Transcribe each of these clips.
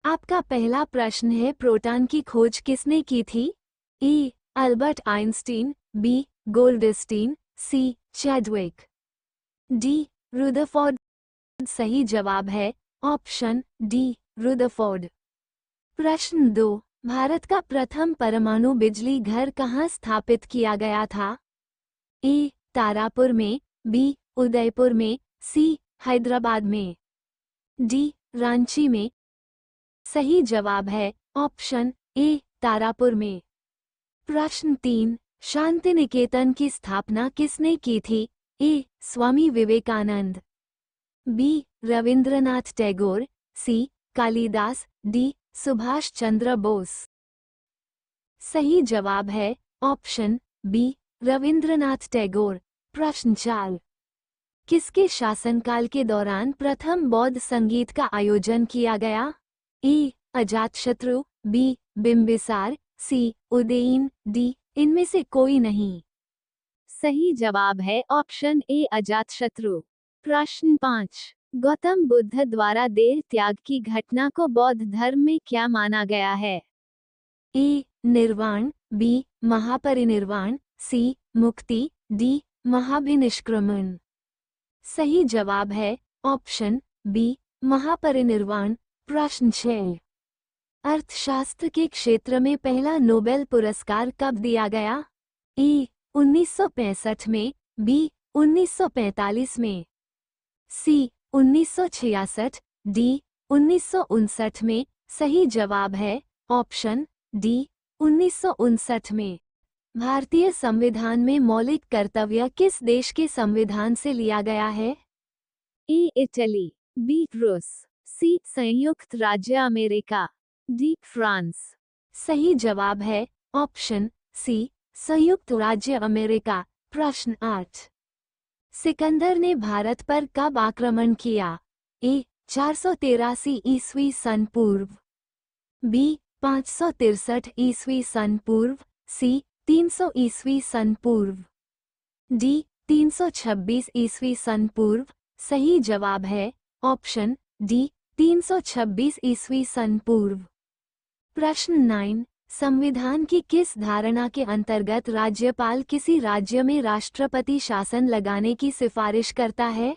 आपका पहला प्रश्न है, प्रोटॉन की खोज किसने की थी? A. Albert Einstein, B. Goldstein, C. Chadwick, D. Rutherford. सही जवाब है ऑप्शन डी, रुदरफोर्ड। प्रश्न 2, भारत का प्रथम परमाणु बिजली घर कहाँ स्थापित किया गया था? ए. तारापुर में, बी. उदयपुर में, सी. हैदराबाद में, डी. रांची में। सही जवाब है ऑप्शन ए, तारापुर में। प्रश्न 3, शांति निकेतन की स्थापना किसने की थी? ए. स्वामी विवेकानंद, बी. रविंद्रनाथ टैगोर, सी. कालिदास, डी. सुभाष चंद्र बोस। सही जवाब है ऑप्शन बी, रविंद्रनाथ टैगोर। प्रश्न 4, किसके शासनकाल के दौरान प्रथम बौद्ध संगीत का आयोजन किया गया? ए. अजातशत्रु, बी. बिंबिसार, सी. उदयन, डी. इनमें से कोई नहीं। सही जवाब है ऑप्शन ए, अजातशत्रु। प्रश्न 5, गौतम बुद्ध द्वारा देह त्याग की घटना को बौद्ध धर्म में क्या माना गया है? ए. निर्वाण, बी. महापरिनिर्वाण, सी. मुक्ति, डी. महाभिनिष्क्रमण। सही जवाब है ऑप्शन बी, महापरिनिर्वाण। प्रश्न 6, अर्थशास्त्र के क्षेत्र में पहला नोबेल पुरस्कार कब दिया गया? ए. 1965 में, बी. 1945 में, सी. 1966, डी. 1959 में। सही जवाब है ऑप्शन डी, 1959 में। भारतीय संविधान में मौलिक कर्तव्य किस देश के संविधान से लिया गया है? ए. Italy, B. रूस, सी. संयुक्त राज्य अमेरिका, डी. फ्रांस। सही जवाब है ऑप्शन सी, संयुक्त राज्य अमेरिका। प्रश्न 8, सिकंदर ने भारत पर कब आक्रमण किया? ए. 483 ईस्वी सन पूर्व, बी. 563 ईस्वी सन पूर्व, सी. 300 ईस्वी सन पूर्व, डी. 326 ईस्वी सन पूर्व। सही जवाब है ऑप्शन डी, 326 ईस्वी सन पूर्व। प्रश्न 9, संविधान की किस धारणा के अंतर्गत राज्यपाल किसी राज्य में राष्ट्रपति शासन लगाने की सिफारिश करता है?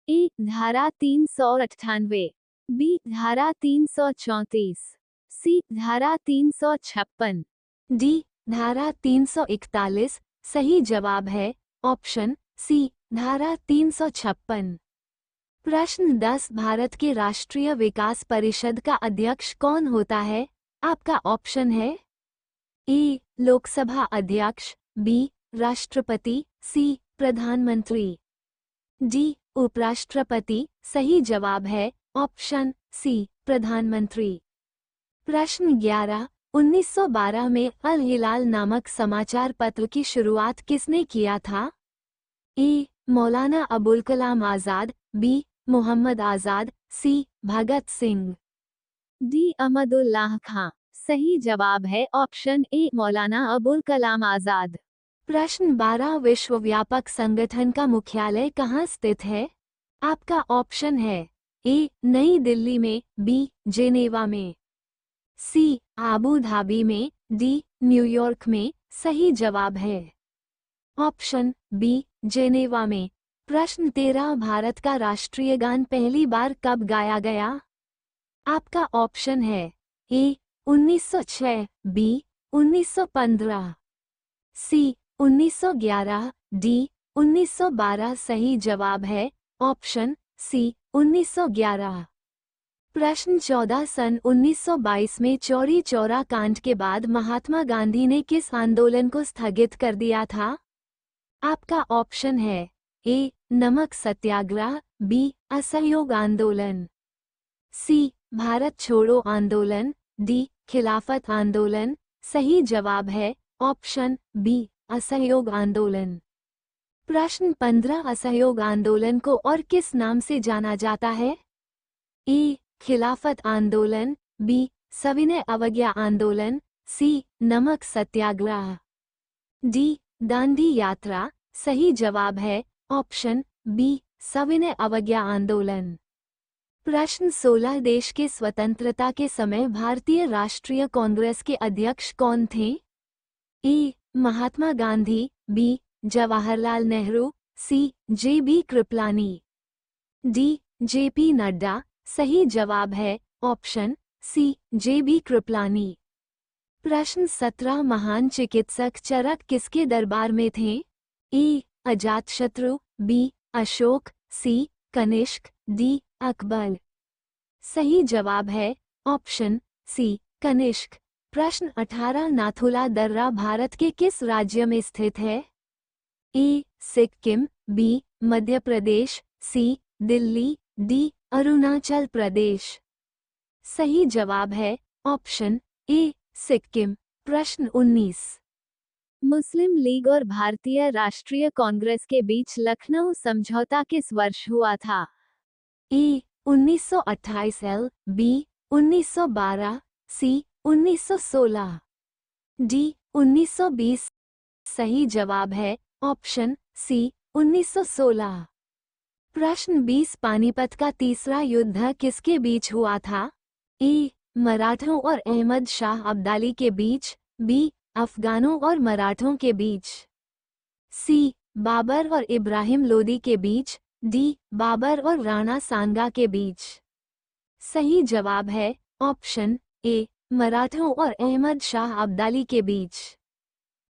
ए. धारा 398, बी. धारा 334, सी. धारा 356, डी. धारा 341। सही जवाब है ऑप्शन सी, धारा 356। प्रश्न 10, भारत के राष्ट्रीय विकास परिषद का अध्यक्ष कौन होता है? आपका ऑप्शन है ए. लोकसभा अध्यक्ष, बी. राष्ट्रपति, सी. प्रधानमंत्री, डी. उपराष्ट्रपति। सही जवाब है ऑप्शन सी, प्रधानमंत्री। प्रश्न 11, 1912 में अल हिलाल नामक समाचार पत्र की शुरुआत किसने किया था? ए. मौलाना अबुल कलाम आजाद, बी. मोहम्मद आजाद, सी. भगत सिंह, डी. अहमदुल्लाह खां। सही जवाब है ऑप्शन ए, मौलाना अबुल कलाम आजाद। प्रश्न 12, विश्वव्यापक संगठन का मुख्यालय कहाँ स्थित है? आपका ऑप्शन है ए. नई दिल्ली में, बी. जेनेवा में, सी. आबू धाबी में, डी. न्यूयॉर्क में। सही जवाब है ऑप्शन बी, जेनेवा में। प्रश्न 13, भारत का राष्ट्रीय गान पहली बार कब गाया गया? आपका ऑप्शन है ए. 1906, बी. 1915, सी. 1911, डी. 1912। सही जवाब है ऑप्शन सी, 1911। प्रश्न 14, सन 1922 में चौरी चौरा कांड के बाद महात्मा गांधी ने किस आंदोलन को स्थगित कर दिया था? आपका ऑप्शन है ए. नमक सत्याग्रह, बी. असहयोग आंदोलन, सी. भारत छोड़ो आंदोलन, डी. खिलाफत आंदोलन। सही जवाब है ऑप्शन बी, असहयोग आंदोलन। प्रश्न 15, असहयोग आंदोलन को और किस नाम से जाना जाता है? ए. खिलाफत आंदोलन, बी. सविनय अवज्ञा आंदोलन, सी. नमक सत्याग्रह, डी. दांडी यात्रा। सही जवाब है ऑप्शन बी, सविनय अवज्ञा आंदोलन। प्रश्न 16 देश के स्वतंत्रता के समय भारतीय राष्ट्रीय कांग्रेस के अध्यक्ष कौन थे? A. Mahatma Gandhi, B. Jawaharlal Nehru, C. J B. Kripalani, D. J P. Nadda. सही जवाब है ऑप्शन सी, जे.बी. कृपलानी। प्रश्न 17 महान चिकित्सक चरक किसके दरबार में थे? ए. अजातशत्रु, बी. अशोक, सी. कनिष्क, डी. अकबर। सही जवाब है ऑप्शन सी, कनिष्क। प्रश्न 18 नाथुला दर्रा भारत के किस राज्य में स्थित है? ए. सिक्किम, बी. मध्य प्रदेश, सी. दिल्ली, डी. अरुणाचल प्रदेश। सही जवाब है ऑप्शन ए, सिक्किम। प्रश्न 19 मुस्लिम लीग और भारतीय राष्ट्रीय कांग्रेस के बीच लखनऊ समझौता किस वर्ष हुआ था? ए. 1928, एल. बी. 1912, सी. 1916, डी. 1920। सही जवाब है ऑप्शन सी, 1916। प्रश्न 20 पानीपत का तीसरा युद्ध किसके बीच हुआ था? ए. मराठों और अहमद शाह अब्दाली के बीच, बी. अफगानों और मराठों के बीच, सी. बाबर और इब्राहिम लोदी के बीच, डी. बाबर और राणा सांगा के बीच। सही जवाब है ऑप्शन ए, मराठों और अहमद शाह अब्दाली के बीच।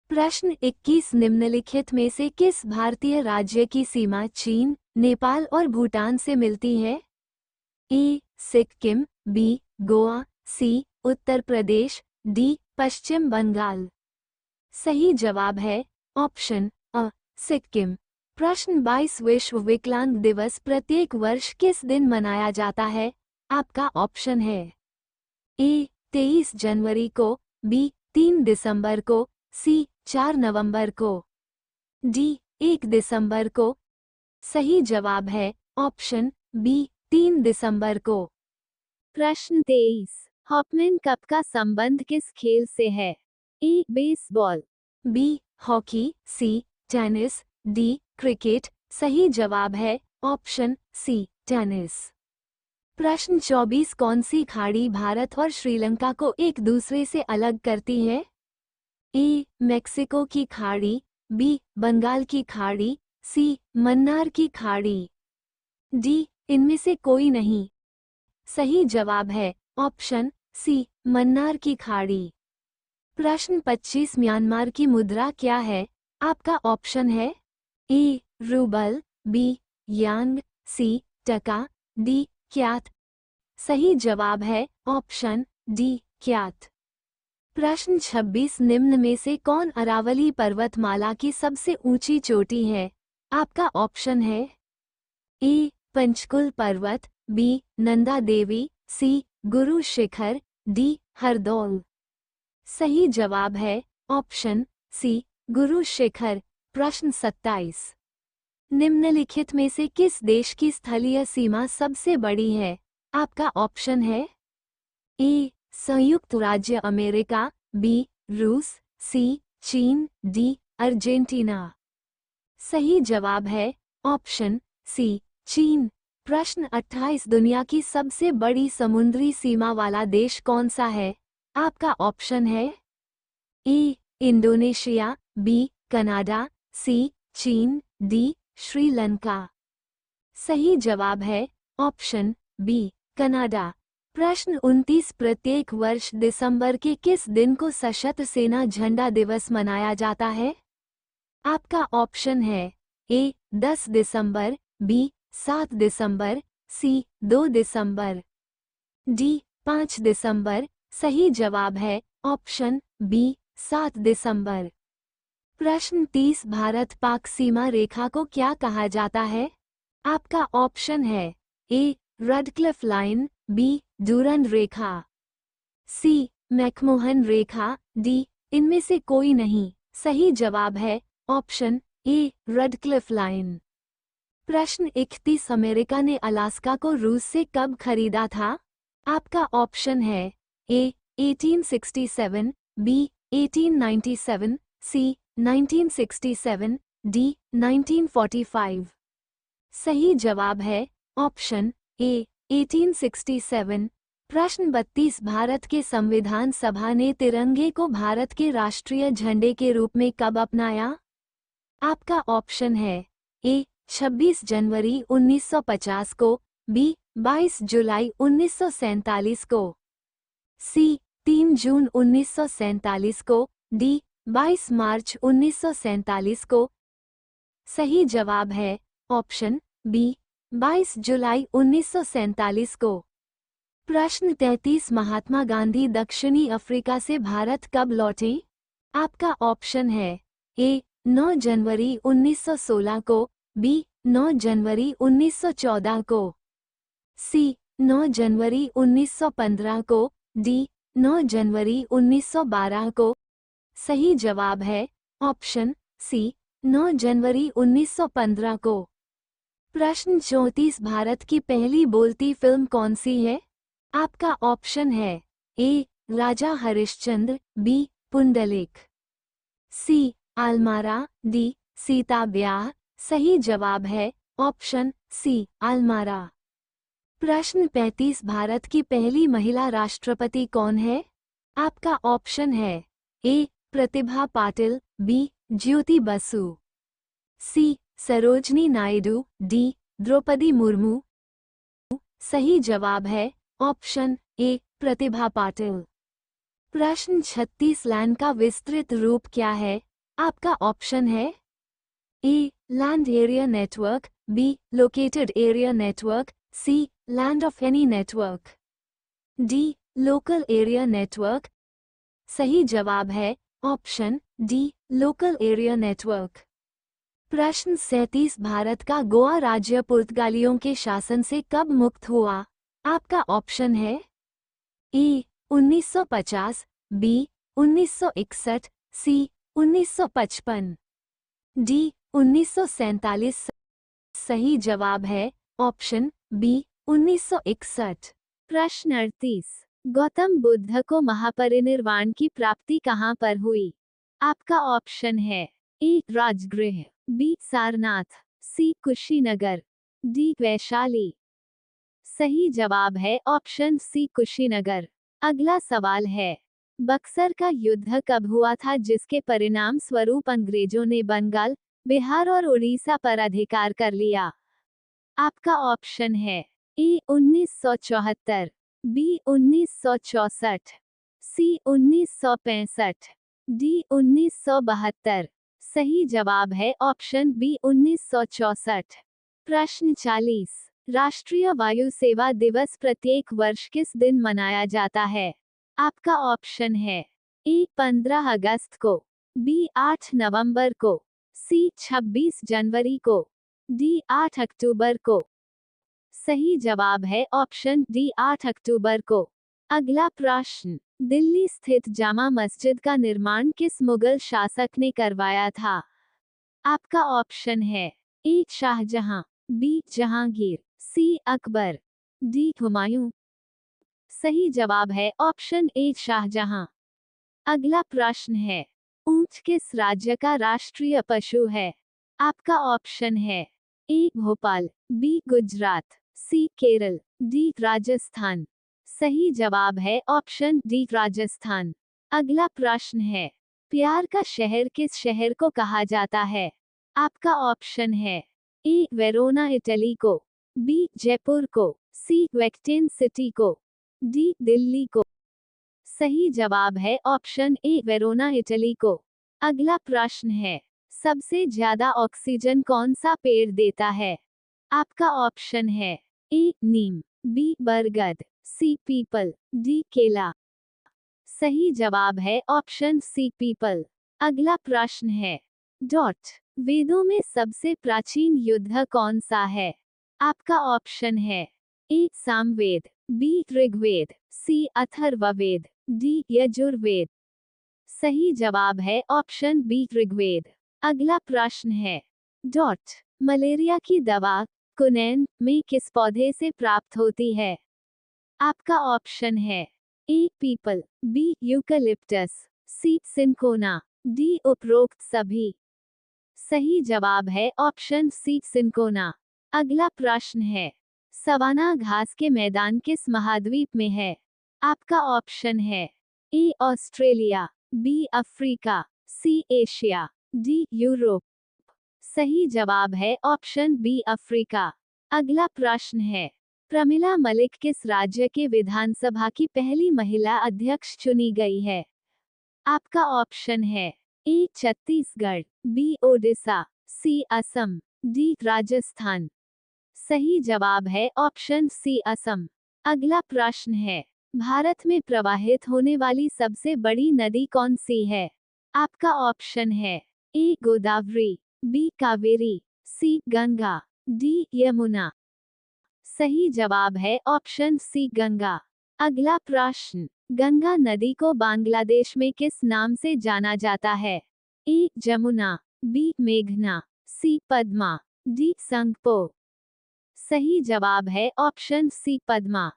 प्रश्न 21 निम्नलिखित में से किस भारतीय राज्य की सीमा चीन, नेपाल और भूटान से मिलती है? ए. सिक्किम, बी. गोवा, सी. उत्तर प्रदेश, डी. पश्चिम बंगाल। सही जवाब है ऑप्शन अ, सिक्किम। प्रश्न 22 विश्व विकलांग दिवस प्रत्येक वर्ष किस दिन मनाया जाता है? आपका ऑप्शन है ए. 23 जनवरी को, बी. 3 दिसंबर को, सी. 4 नवंबर को, डी. 1 दिसंबर को। सही जवाब है ऑप्शन बी, 3 दिसंबर को। प्रश्न 23 हॉपमैन कप का संबंध किस खेल से है? A. Baseball, B. Hockey, C. Tennis, D. Cricket. सही जवाब है ऑप्शन सी, टेनिस। प्रश्न 24 कौन सी खाड़ी भारत और श्रीलंका को एक दूसरे से अलग करती है? ए. मेक्सिको की खाड़ी, बी. बंगाल की खाड़ी, सी. मन्नार की खाड़ी, डी. इनमें से कोई नहीं। सही जवाब है ऑप्शन सी, मन्नार की खाड़ी। प्रश्न 25 म्यांमार की मुद्रा क्या है? आपका ऑप्शन है ए. Rouble, B. यांग, सी. टका, डी. क्यात। सही जवाब है ऑप्शन डी, क्यात। प्रश्न 26 निम्न में से कौन अरावली पर्वतमाला की सबसे ऊंची चोटी है? आपका ऑप्शन है ए. पंचकुल पर्वत, बी. नंदा देवी, सी. गुरु शिखर, डी. हरदौल। सही जवाब है ऑप्शन सी, गुरु शिखर। प्रश्न 27 निम्नलिखित में से किस देश की स्थलीय सीमा सबसे बड़ी है? आपका ऑप्शन है ए. संयुक्त राज्य अमेरिका, बी. रूस, सी. चीन, डी. अर्जेंटीना। सही जवाब है ऑप्शन सी, चीन। प्रश्न 28 दुनिया की सबसे बड़ी समुद्री सीमा वाला देश कौन सा है? आपका ऑप्शन है A. Indonesia, B. Canada, C. चीन, डी. श्रीलंका। सही जवाब है ऑप्शन बी, कनाडा। प्रश्न 29 प्रत्येक वर्ष दिसंबर के किस दिन को सशस्त्र सेना झंडा दिवस मनाया जाता है? आपका ऑप्शन है ए. 10 दिसंबर, बी. 7 दिसंबर, सी. 2 दिसंबर, डी. 5 दिसंबर। सही जवाब है ऑप्शन बी, 7 दिसंबर। प्रश्न 30 भारत पाक सीमा रेखा को क्या कहा जाता है? आपका ऑप्शन है ए. रडक्लिफ लाइन, बी. डूरन रेखा, सी. मैकमोहन रेखा, डी. इनमें से कोई नहीं। सही जवाब है ऑप्शन ए. रडक्लिफ लाइन। प्रश्न 31 अमेरिका ने अलास्का को रूस से कब खरीदा था? आपका ऑप्शन है ए. 1867, बी. 1897, सी. 1967, डी. 1945। सही जवाब है ऑप्शन ए. 1867। प्रश्न 32, भारत के संविधान सभा ने तिरंगे को भारत के राष्ट्रीय झंडे के रूप में कब अपनाया? आपका ऑप्शन है ए 26 जनवरी 1950 को, बी 22 जुलाई 1947 को, सी 3 जून 1947 को, डी 22 मार्च 1947 को। सही जवाब है ऑप्शन बी 22 जुलाई 1947 को। प्रश्न 33, महात्मा गांधी दक्षिणी अफ्रीका से भारत कब लौटे? आपका ऑप्शन है ए 9 जनवरी 1916 को, बी 9 जनवरी 1914 को, सी 9 जनवरी 1915 को, डी 9 जनवरी 1912 को। सही जवाब है ऑप्शन सी 9 जनवरी 1915 को। प्रश्न 34, भारत की पहली बोलती फिल्म कौन सी है? आपका ऑप्शन है ए राजा हरिश्चंद्र, बी पुंडलिक, सी आलमारा, डी सीता ब्याह। सही जवाब है ऑप्शन सी आलमारा। प्रश्न 35, भारत की पहली महिला राष्ट्रपति कौन है? आपका ऑप्शन है ए प्रतिभा पाटिल, बी ज्योति बसु, सी सरोजनी नायडू, डी द्रौपदी मुर्मू। सही जवाब है ऑप्शन ए प्रतिभा पाटिल। प्रश्न 36, लैंड का विस्तृत रूप क्या है? आपका ऑप्शन है A land area network, B located area network, C land of any network, D local area network. सही जवाब है option D local area network. प्रश्न 37, भारत का गोवा राज्य पुर्तगालियों के शासन से कब मुक्त हुआ? आपका ऑप्शन है ए 1950, बी 1961, सी 1955, डी 1947। सही जवाब है ऑप्शन बी 1961। प्रश्न 38, गौतम बुद्ध को महापरिनिर्वाण की प्राप्ति कहाँ पर हुई? आपका ऑप्शन है ए राजगृह, बी सारनाथ, सी कुशीनगर, डी वैशाली। सही जवाब है ऑप्शन सी कुशीनगर। अगला सवाल है, बक्सर का युद्ध कब हुआ था जिसके परिणाम स्वरूप अंग्रेजों ने बंगाल, बिहार और उड़ीसा पर अधिकार कर लिया? आपका ऑप्शन है ए 1974, बी 1964, सी 1965, डी 1972। सही जवाब है ऑप्शन बी 1964। प्रश्न 40, राष्ट्रीय वायु सेवा दिवस प्रत्येक वर्ष किस दिन मनाया जाता है? आपका ऑप्शन है ए 15 अगस्त को, बी 8 नवंबर को, सी 26 जनवरी को, डी 8 अक्टूबर को। सही जवाब है ऑप्शन डी 8 अक्टूबर को। अगला प्रश्न, दिल्ली स्थित जामा मस्जिद का निर्माण किस मुगल शासक ने करवाया था? आपका ऑप्शन है ए शाहजहां, बी जहांगीर, सी अकबर, डी हुमायूं। सही जवाब है ऑप्शन ए शाहजहां। अगला प्रश्न है, ऊंट किस राज्य का राष्ट्रीय पशु है? आपका ऑप्शन है ए भोपाल, बी गुजरात, सी केरल, डी राजस्थान। सही जवाब है ऑप्शन डी राजस्थान। अगला प्रश्न है, प्यार का शहर किस शहर को कहा जाता है? आपका ऑप्शन है ए वेरोना इटली को, बी जयपुर को, सी वेक्टेन सिटी को, डी दिल्ली को। सही जवाब है ऑप्शन ए वेरोना इटली को। अगला प्रश्न है, सबसे ज्यादा ऑक्सीजन कौन सा पेड़ देता है? आपका ऑप्शन है ए नीम, बी बरगद, सी पीपल, डी केला। सही जवाब है ऑप्शन सी पीपल। अगला प्रश्न है, वेदों में सबसे प्राचीन युद्ध कौन सा है? आपका ऑप्शन है ए सामवेद, बी ऋग्वेद, सी अथर्ववेद, डी यजुर्वेद। सही जवाब है ऑप्शन बी ऋग्वेद। अगला प्रश्न है, मलेरिया की दवा कुनैन में किस पौधे से प्राप्त होती है? आपका ऑप्शन है ए पीपल, बी यूकलिप्टस, सी सिंकोना, डी उपरोक्त सभी। सही जवाब है ऑप्शन सी सिंकोना। अगला प्रश्न है, सवाना घास के मैदान किस महाद्वीप में है? आपका ऑप्शन है A Australia, B Africa, C Asia, D Europe. सही जवाब है ऑप्शन बी अफ्रीका। अगला प्रश्न है, प्रमिला मलिक किस राज्य के विधानसभा की पहली महिला अध्यक्ष चुनी गई है? आपका ऑप्शन है ए छत्तीसगढ़, बी ओडिशा, सी असम, डी राजस्थान। सही जवाब है ऑप्शन सी असम। अगला प्रश्न है, भारत में प्रवाहित होने वाली सबसे बड़ी नदी कौन सी है? आपका ऑप्शन है ए गोदावरी, बी कावेरी, सी गंगा, डी यमुना। सही जवाब है ऑप्शन सी गंगा। अगला प्रश्न, गंगा नदी को बांग्लादेश में किस नाम से जाना जाता है? ए जमुना, बी मेघना, सी पद्मा, डी संगपो। सही जवाब है ऑप्शन सी पद्मा।